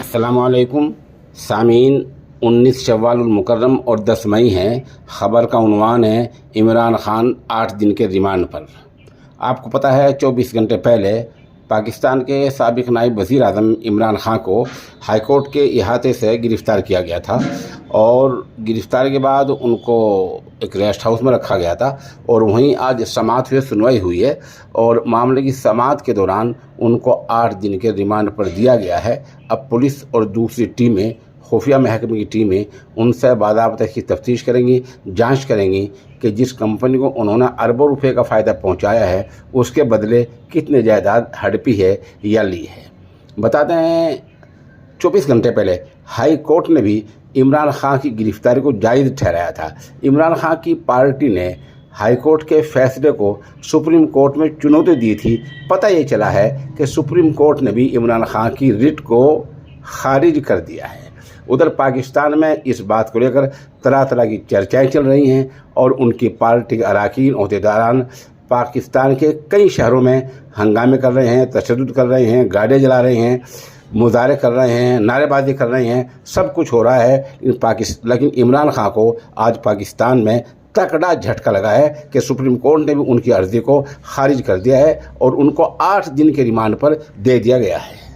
अस्सलामुअलैकुम सामीन। 19 शव्वाल मुकर्रम और 10 मई है। ख़बर का उन्वान है इमरान खान 8 दिन के रिमांड पर। आपको पता है 24 घंटे पहले पाकिस्तान के साबिक नायब वज़ीर आज़म इमरान खान को हाई कोर्ट के इहाते से गिरफ़्तार किया गया था और गिरफ़्तारी के बाद उनको एक रेस्ट हाउस में रखा गया था और वहीं आज समाअत में सुनवाई हुई है और मामले की समाअत के दौरान उनको 8 दिन के रिमांड पर दिया गया है। अब पुलिस और दूसरी टीमें, खुफिया महकमे की टीमें उनसे बाज़ाब्ता की तफ्तीश करेंगी, जांच करेंगी कि जिस कंपनी को उन्होंने अरबों रुपए का फ़ायदा पहुंचाया है उसके बदले कितने जायदाद हड़पी है या ली है। बताते हैं 24 घंटे पहले हाई कोर्ट ने भी इमरान खान की गिरफ्तारी को जायज़ ठहराया था। इमरान खान की पार्टी ने हाई कोर्ट के फैसले को सुप्रीम कोर्ट में चुनौती दी थी। पता ये चला है कि सुप्रीम कोर्ट ने भी इमरान खान की रिट को खारिज कर दिया है। उधर पाकिस्तान में इस बात को लेकर तरह तरह की चर्चाएं चल रही हैं और उनकी पार्टी के अरकान अहदेदारान पाकिस्तान के कई शहरों में हंगामे कर रहे हैं, तशद्दुद कर रहे हैं, गाड़ियाँ जला रहे हैं, मुजाहरे कर रहे हैं, नारेबाजी कर रहे हैं। सब कुछ हो रहा है लेकिन इमरान खान को आज पाकिस्तान में तगड़ा झटका लगा है कि सुप्रीम कोर्ट ने भी उनकी अर्जी को खारिज कर दिया है और उनको 8 दिन के रिमांड पर दे दिया गया है।